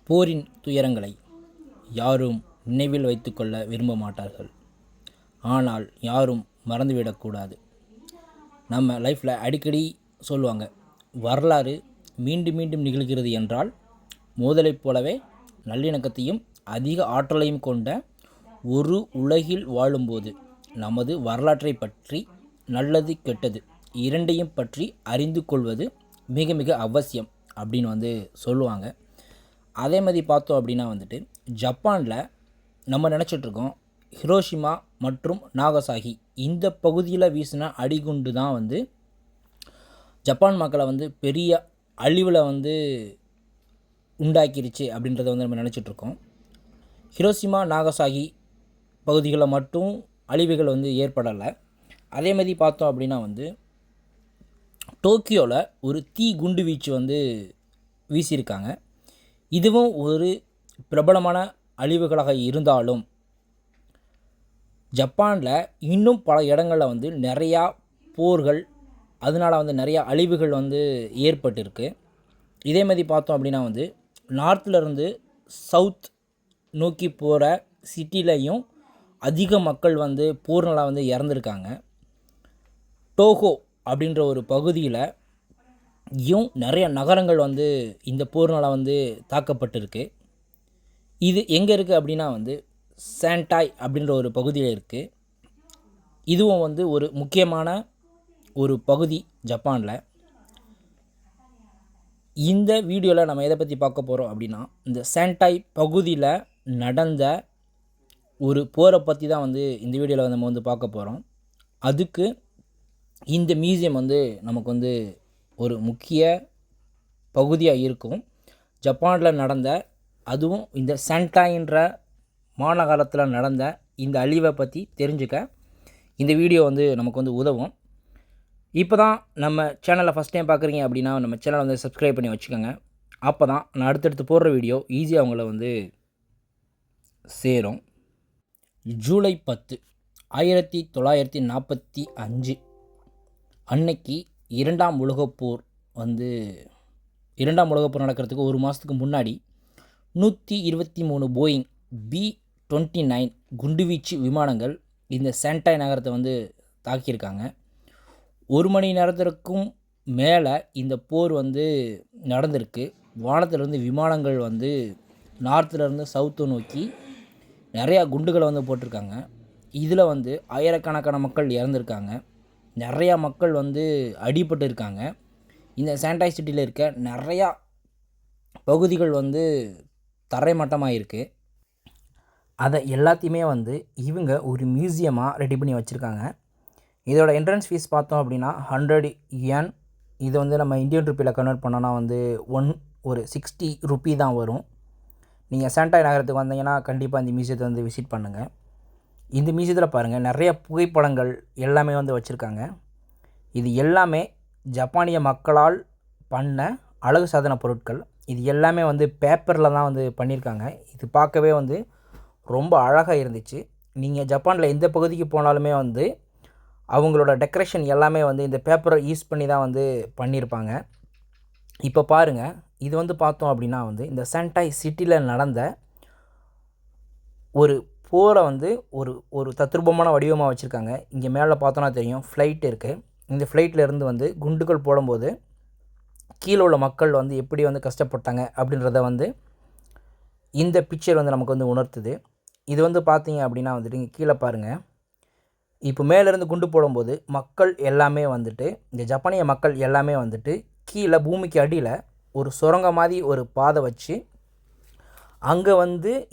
போரின் துயரங்களை யாரும் நினைவில் வைத்துக்கொள்ள விரும்ப மாட்டார்கள். ஆனால் யாரும் மறந்துவிடக்கூடாது. நம்ம லைஃப்பில் அடிக்கடி சொல்லுவாங்க, வரலாறு மீண்டும் மீண்டும் நிகழ்கிறது என்றால் மோதலைப் போலவே நல்லிணக்கத்தையும் அதிக ஆற்றலையும் கொண்ட ஒரு உலகில் வாழும்போது நமது வரலாற்றை பற்றி நல்லது கெட்டது இரண்டையும் பற்றி அறிந்து கொள்வது மிக மிக அவசியம் அப்படின்னு சொல்லுவாங்க. அதே மாதிரி பார்த்தோம் அப்படின்னா ஜப்பானில் நம்ம நினச்சிட்ருக்கோம் ஹிரோஷிமா மற்றும் நாகசாகி இந்த பகுதியில் வீசின அடிகுண்டு தான் ஜப்பான் மக்களை பெரிய அழிவில் உண்டாக்கிருச்சு அப்படின்றத நம்ம நினச்சிட்ருக்கோம். ஹிரோஷிமா நாகசாகி பகுதிகளில் மட்டும் அழிவுகள் ஏற்படலை. அதே மாதிரி பார்த்தோம் அப்படின்னா டோக்கியோவில் ஒரு தீ குண்டு வீச்சு வீசியிருக்காங்க. இதுவும் ஒரு பிரபலமான அழிவுகளாக இருந்தாலும் ஜப்பானில் இன்னும் பல இடங்களில் நிறையா போர்கள் அதனால் நிறையா அழிவுகள் ஏற்பட்டிருக்கு. இதே மாதிரி பார்த்தோம் அப்படின்னா நார்த்திலேருந்து சவுத் நோக்கி போகிற சிட்டிலையும் அதிக மக்கள் போர்னால் இறந்துருக்காங்க. டோஹோ அப்படின்ற ஒரு பகுதியில் நிறைய நகரங்கள் இந்த போர்னால் தாக்கப்பட்டிருக்கு. இது எங்கே இருக்குது அப்படின்னா சாண்டாய் அப்படின்ற ஒரு பகுதியில் இருக்குது. இதுவும் ஒரு முக்கியமான ஒரு பகுதி ஜப்பானில். இந்த வீடியோவில் நம்ம எதை பற்றி பார்க்க போகிறோம் அப்படின்னா இந்த சாண்டாய் பகுதியில் நடந்த ஒரு போரை பற்றி தான் இந்த வீடியோவில் நம்ம பார்க்க போகிறோம். அதுக்கு இந்த மியூசியம் நமக்கு ஒரு முக்கிய பகுதியாக இருக்கும். ஜப்பானில் நடந்த அதுவும் இந்த சாண்டாய்ன்ற மாநகரத்தில் நடந்த இந்த அழிவை பற்றி தெரிஞ்சுக்க இந்த வீடியோ நமக்கு உதவும். இப்போ தான் நம்ம சேனலை ஃபஸ்ட் டைம் பார்க்குறீங்க அப்படின்னா நம்ம சேனலை சப்ஸ்கிரைப் பண்ணி வச்சுக்கோங்க. அப்போ தான் நான் அடுத்தடுத்து போடுற வீடியோ ஈஸியாக அவங்கள சேரும். ஜூலை 10, 1945 அன்னைக்கு இரண்டாம் உலகப்போர் நடக்கிறதுக்கு ஒரு மாதத்துக்கு முன்னாடி 123 போயிங் B-29 குண்டுவீச்சு விமானங்கள் இந்த சாண்டாய் நகரத்தை தாக்கியிருக்காங்க. ஒரு மணி நேரத்திற்கும் மேலே இந்த போர் நடந்திருக்கு. வானத்திலிருந்து விமானங்கள் நார்த்திலேருந்து சவுத்தை நோக்கி நிறையா குண்டுகளை போட்டிருக்காங்க. இதில் ஆயிரக்கணக்கான மக்கள் இறந்துருக்காங்க. நிறையா மக்கள் அடிபட்டு இருக்காங்க. இந்த சாண்டாய் சிட்டியில் இருக்க நிறையா பகுதிகள் தரைமட்டமாக இருக்குது. அதை எல்லாத்தையுமே இவங்க ஒரு மியூசியமாக ரெடி பண்ணி வச்சுருக்காங்க. இதோட என்ட்ரன்ஸ் ஃபீஸ் பார்த்தோம் அப்படின்னா 100 yen. இது நம்ம இந்தியன் ருப்பியில் கன்வெர்ட் பண்ணோன்னா ஒரு 60 ருப்பி தான் வரும். நீங்கள் சாண்டாய் நகரத்துக்கு வந்தீங்கன்னா கண்டிப்பாக இந்த மியூசியத்தை விசிட் பண்ணுங்கள். இந்த மியூசியத்தில் பாருங்கள் நிறைய புகைப்படங்கள் எல்லாமே வச்சுருக்காங்க. இது எல்லாமே ஜப்பானிய மக்களால் பண்ண அழகு சாதன பொருட்கள். இது எல்லாமே பேப்பரில் தான் பண்ணியிருக்காங்க. இது பார்க்கவே ரொம்ப அழகாக இருந்துச்சு. நீங்கள் ஜப்பானில் எந்த பகுதிக்கு போனாலுமே அவங்களோட டெக்கரேஷன் எல்லாமே இந்த பேப்பரை யூஸ் பண்ணி தான் பண்ணியிருப்பாங்க. இப்போ பாருங்கள், இது பார்த்தோம் அப்படின்னா இந்த சாண்டாய் சிட்டியில் நடந்த ஒரு போரை ஒரு தத்ரூபமான வடிவமாக வச்சுருக்காங்க. இங்கே மேலே பார்த்தோன்னா தெரியும் ஃப்ளைட் இருக்குது. இந்த ஃப்ளைட்டிலேருந்து குண்டுகள் போடும்போது கீழே உள்ள மக்கள் எப்படி கஷ்டப்பட்டாங்க அப்படின்றத இந்த பிக்சர் நமக்கு உணர்த்துது. இது பார்த்தீங்க அப்படின்னா இங்கே கீழே பாருங்கள். இப்போ மேலேருந்து குண்டு போடும்போது மக்கள் எல்லாமே இந்த ஜப்பானிய மக்கள் எல்லாமே கீழே பூமிக்கு அடியில் ஒரு சுரங்க மாதிரி ஒரு பாதை வச்சு அங்கே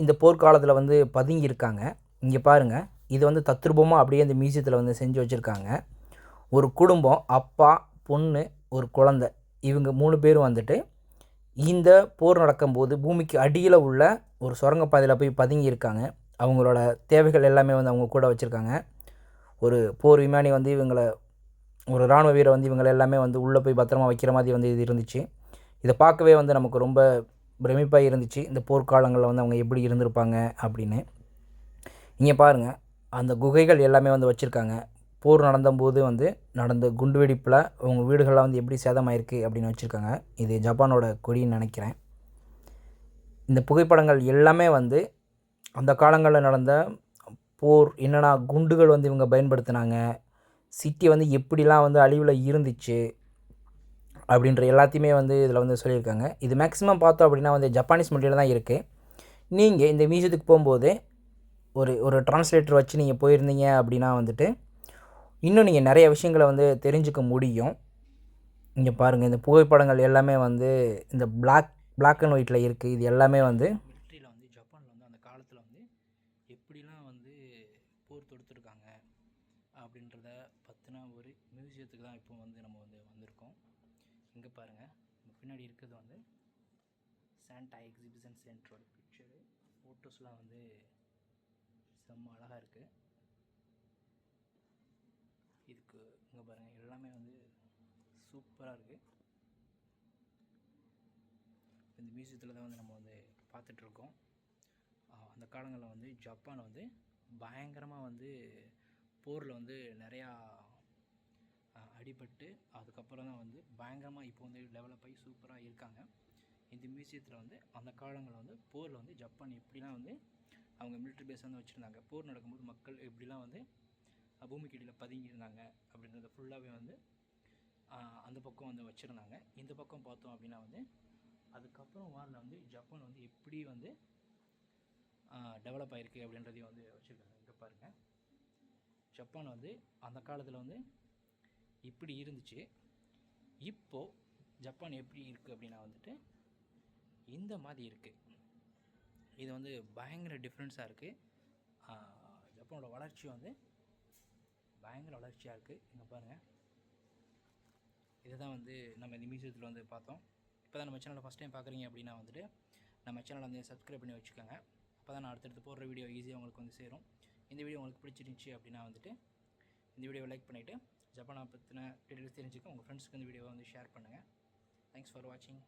இந்த போர்க்காலத்தில் பதுங்கியிருக்காங்க. இங்கே பாருங்கள், இது தத்ரூபமாக அப்படியே இந்த மியூசியத்தில் செஞ்சு வச்சுருக்காங்க. ஒரு குடும்பம், அப்பா, பொண்ணு, ஒரு குழந்தை, இவங்க 3 பேரும் இந்த போர் நடக்கும்போது பூமிக்கு அடியில் உள்ள ஒரு சுரங்கப்பாதையில் போய் பதுங்கியிருக்காங்க. அவங்களோட தேவைகள் எல்லாமே அவங்க கூட வச்சுருக்காங்க. ஒரு போர் விமானி இவங்களை ஒரு இராணுவ வீரர் இவங்களை எல்லாமே உள்ளே போய் பத்திரமா வைக்கிற மாதிரி இது இருந்துச்சு. இதை பார்க்கவே நமக்கு ரொம்ப பிரமிப்பாக இருந்துச்சு. இந்த போர்க்காலங்களில் அவங்க எப்படி இருந்திருப்பாங்க அப்படின்னு. இங்கே பாருங்கள், அந்த குகைகள் எல்லாமே வச்சுருக்காங்க. போர் நடந்தபோது நடந்த குண்டுவெடிப்பில் அவங்க வீடுகள்லாம் எப்படி சேதமாயிருக்கு அப்படின்னு வச்சுருக்காங்க. இது ஜப்பானோட கொடின்னு நினைக்கிறேன். இந்த புகைப்படங்கள் எல்லாமே வந்து அந்த காலங்களில் நடந்த போர், என்னென்ன குண்டுகள் வந்து இவங்க பயன்படுத்தினாங்க, சிட்டி வந்து எப்படிலாம் வந்து அழிவில் இருந்துச்சு அப்படின்ற எல்லாத்தையுமே வந்து இதில் வந்து சொல்லியிருக்காங்க. இது மேக்ஸிமம் பார்த்தோம் அப்படின்னா வந்து ஜப்பானீஸ் மொழியில் தான் இருக்குது. நீங்கள் இந்த மியூசியத்துக்கு போகும்போது ஒரு ட்ரான்ஸ்லேட்டர் வச்சு நீங்கள் போயிருந்தீங்க அப்படின்னா வந்துட்டு இன்னும் நீங்கள் நிறைய விஷயங்களை வந்து தெரிஞ்சுக்க முடியும். இங்கே பாருங்கள், இந்த புகைப்படங்கள் எல்லாமே வந்து இந்த பிளாக் அண்ட் ஒயிட்டில் இருக்குது. இது எல்லாமே வந்து மிலிட்ரியில் வந்து ஜப்பானில் வந்து அந்த காலத்தில் வந்து எப்படிலாம் வந்து போர் தொடுத்துருக்காங்க அப்படின்றத பற்றின ஒரு மியூசியத்துக்கு தான் இப்போ வந்து நம்ம வந்து வந்திருக்கோம். இங்கே பாருங்கள், பின்னாடி இருக்கிறது வந்து சாண்டா எக்ஸிபிஷன் சென்டரோட பிக்சரு. ஃபோட்டோஸ்லாம் வந்து செம்ம அழகாக இருக்குது. இதுக்கு இங்கே பாருங்கள், எல்லாமே வந்து சூப்பராக இருக்குது. இந்த மியூசியத்தில் தான் வந்து நம்ம வந்து பார்த்துட்ருக்கோம். அந்த காலங்களில் வந்து ஜப்பான் வந்து பயங்கரமாக வந்து போரில் வந்து நிறையா அடிபட்டு அதுக்கப்புறம் தான் வந்து பயங்கரமாக இப்போ வந்து டெவலப் ஆகி சூப்பராக இருக்காங்க. இந்த மியூசியத்தில் வந்து அந்த காலங்களில் வந்து போரில் வந்து ஜப்பான் எப்படிலாம் வந்து அவங்க மிலிட்ரி பேஸ் வந்து வச்சுருந்தாங்க, போர் நடக்கும்போது மக்கள் எப்படிலாம் வந்து பூமிக்கு அடியில் பதுங்கியிருந்தாங்க அப்படின்றத ஃபுல்லாகவே வந்து அந்த பக்கம் வந்து வச்சுருந்தாங்க. இந்த பக்கம் பார்த்தோம் அப்படின்னா வந்து அதுக்கப்புறம் வாரில் வந்து ஜப்பான் வந்து எப்படி வந்து டெவலப் ஆகிருக்கு அப்படின்றதையும் வந்து வச்சுருக்காங்க. இங்கே பாருங்கள், ஜப்பான் வந்து அந்த காலத்தில் வந்து இப்படி இருந்துச்சு, இப்போது ஜப்பான் எப்படி இருக்குது அப்படின்னா வந்துட்டு இந்த மாதிரி இருக்குது. இது வந்து பயங்கர டிஃப்ரென்ஸாக இருக்குது. ஜப்பானோட வளர்ச்சி வந்து பயங்கர வளர்ச்சியாக இருக்குது. இங்கே பாருங்கள், இதை தான் வந்து நம்ம இந்த மியூசியத்தில் வந்து பார்த்தோம். இப்போ தான் நம்ம சேனலை ஃபஸ்ட் டைம் பார்க்குறீங்க அப்படின்னா வந்துட்டு நம்ம சேனலை வந்து சப்ஸ்கிரைப் பண்ணி வச்சுக்கோங்க. அப்போ தான் நான் அடுத்தடுத்து போடுற வீடியோ ஈஸியாக உங்களுக்கு வந்து சேரும். இந்த வீடியோ உங்களுக்கு பிடிச்சிருந்துச்சி அப்படின்னா வந்துட்டு இந்த வீடியோவை லைக் பண்ணிவிட்டு ஜப்பானை பற்றின டீட்டெயில்ஸ் தெரிஞ்சுக்க உங்கள் ஃப்ரெண்ட்ஸுக்கு இந்த வீடியோவை வந்து ஷேர் பண்ணுங்கள். தேங்க்ஸ் ஃபார் வாட்சிங்.